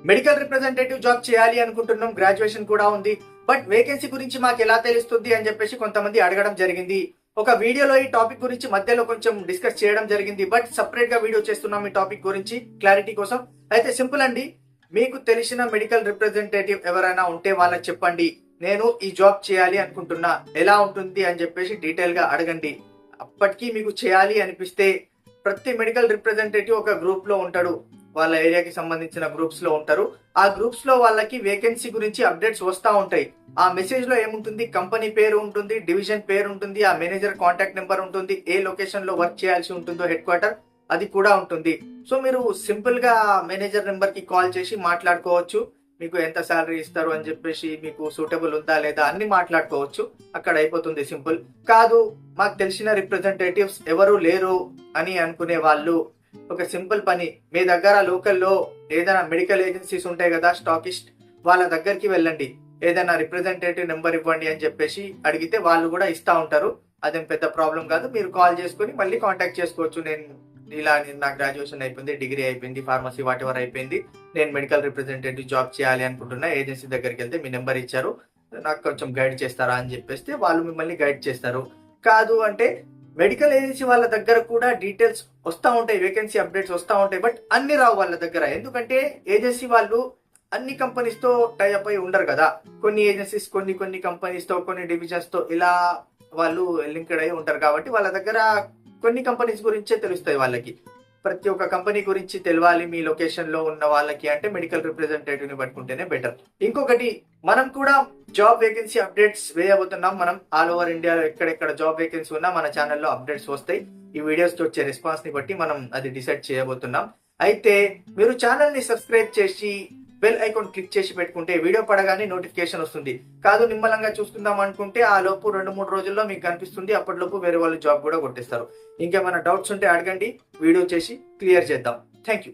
Medical representative job చేయాలి అనుకుంటున్నాం, graduation కూడా ఉంది, బట్ వేకెన్సీ గురించి మాకు ఎలా తెలుస్తుంది అని చెప్పేసి కొంతమంది అడగడం జరిగింది. ఒక వీడియోలో ఈ టాపిక్ గురించి మధ్యలో కొంచెం డిస్కస్ చేయడం జరిగింది, బట్ సపరేట్ గా వీడియో చేస్తున్నాం ఈ టాపిక్ గురించి క్లారిటీ కోసం. అయితే సింపుల్ అండి, మీకు తెలిసిన మెడికల్ రిప్రజెంటేటివ్ ఎవరైనా ఉంటే వాళ్ళకి చెప్పండి, నేను ఈ జాబ్ చేయాలి అనుకుంటున్నా, ఎలా ఉంటుంది అని చెప్పేసి డీటెయిల్ గా అడగండి. అప్పటికీ మీకు చేయాలి అనిపిస్తే ప్రతి మెడికల్ రిప్రజెంటేటివ్ ఒక గ్రూప్ లో ఉంటాడు, వాళ్ళ ఏరియాకి సంబంధించిన గ్రూప్స్ లో ఉంటారు. ఆ గ్రూప్స్ లో వాళ్ళకి వేకెన్సీ గురించి అప్డేట్స్ వస్తూ ఉంటాయి. ఆ మెసేజ్ లో ఏముంటుంది, కంపెనీ పేరు ఉంటుంది, డివిజన్ పేరు ఉంటుంది, ఆ మేనేజర్ కాంటాక్ట్ నెంబర్ ఉంటుంది, ఏ లొకేషన్ లో వర్క్ చేయాల్సి ఉంటుందో హెడ్ క్వార్టర్ అది కూడా ఉంటుంది. సో మీరు సింపుల్ గా మేనేజర్ నెంబర్ కి కాల్ చేసి మాట్లాడుకోవచ్చు, మీకు ఎంత శాలరీ ఇస్తారు అని చెప్పేసి, మీకు సూటబుల్ ఉందా లేదా అన్ని మాట్లాడుకోవచ్చు. అక్కడ అయిపోతుంది సింపుల్. కాదు మాకు తెలిసిన రిప్రజెంటేటివ్స్ ఎవరు లేరు అని అనుకునే వాళ్ళు ఒక సింపుల్ పని, మీ దగ్గర లోకల్లో ఏదైనా మెడికల్ ఏజెన్సీస్ ఉంటాయి కదా, స్టాకిస్ట్, వాళ్ళ దగ్గరికి వెళ్ళండి, ఏదైనా రిప్రజెంటేటివ్ నెంబర్ ఇవ్వండి అని చెప్పేసి అడిగితే వాళ్ళు కూడా ఇస్తా ఉంటారు. అదేం పెద్ద ప్రాబ్లం కాదు, మీరు కాల్ చేసుకుని మళ్ళీ కాంటాక్ట్ చేసుకోవచ్చు. నా గ్రాడ్యుయేషన్ అయిపోయింది, డిగ్రీ అయిపోయింది, ఫార్మసీ వాట్ ఎవర్ అయిపోయింది, నేను మెడికల్ రిప్రజెంటేటివ్ జాబ్ చేయాలి అనుకుంటున్నా, ఏజెన్సీ దగ్గరికి వెళ్తే మీ నెంబర్ ఇచ్చారు, నాకు కొంచెం గైడ్ చేస్తారా అని చెప్పేస్తే వాళ్ళు మిమ్మల్ని గైడ్ చేస్తారు. కాదు అంటే మెడికల్ ఏజెన్సీ వాళ్ళ దగ్గర కూడా డీటెయిల్స్ వస్తూ ఉంటాయి, వేకెన్సీ అప్డేట్స్ వస్తూ ఉంటాయి, బట్ అన్ని రావు వాళ్ళ దగ్గర. ఎందుకంటే ఏజెన్సీ వాళ్ళు అన్ని కంపెనీస్ తో టైఅప్ అయి ఉండరు కదా, కొన్ని ఏజెన్సీస్ కొన్ని కంపెనీస్ తో, కొన్ని డివిజన్స్ తో ఇలా వాళ్ళు లింక్డ్ అయి ఉంటారు. కాబట్టి వాళ్ళ దగ్గర కొన్ని కంపెనీస్ గురించే తెలుస్తాయి వాళ్ళకి. ప్రతి ఒక్క కంపెనీ గురించి తెలియాలి మీ లొకేషన్ లో ఉన్న వాళ్ళకి అంటే మెడికల్ రిప్రజెంటేటివ్ ని పట్టుకుంటేనే బెటర్. ఇంకొకటి, మనం కూడా జాబ్ వేకెన్సీ అప్డేట్స్ వేయబోతున్నాం. మనం ఆల్ ఓవర్ ఇండియా ఎక్కడెక్కడ జాబ్ వేకెన్సీ ఉన్నా మన ఛానల్లో అప్డేట్స్ వస్తాయి. ఈ వీడియోస్ కి వచ్చే రెస్పాన్స్ ని బట్టి మనం అది డిసైడ్ చేయబోతున్నాం. అయితే మీరు ఛానల్ ని సబ్స్క్రైబ్ చేసి బెల్ ఐకాన్ క్లిక్ చేసి పెట్టుకుంటే వీడియో పడగానే నోటిఫికేషన్ వస్తుంది. కాదు నిమ్మలంగా చూసుకుందాం అనుకుంటే ఆ లోపు 2-3 రోజుల్లో మీకు కనిపిస్తుంది, అప్పటిలోపు వేరే వాళ్ళు జాబ్ కూడా కొట్టేస్తారు. ఇంకేమైనా డౌట్స్ ఉంటే అడగండి, వీడియో చేసి క్లియర్ చేద్దాం. Thank you.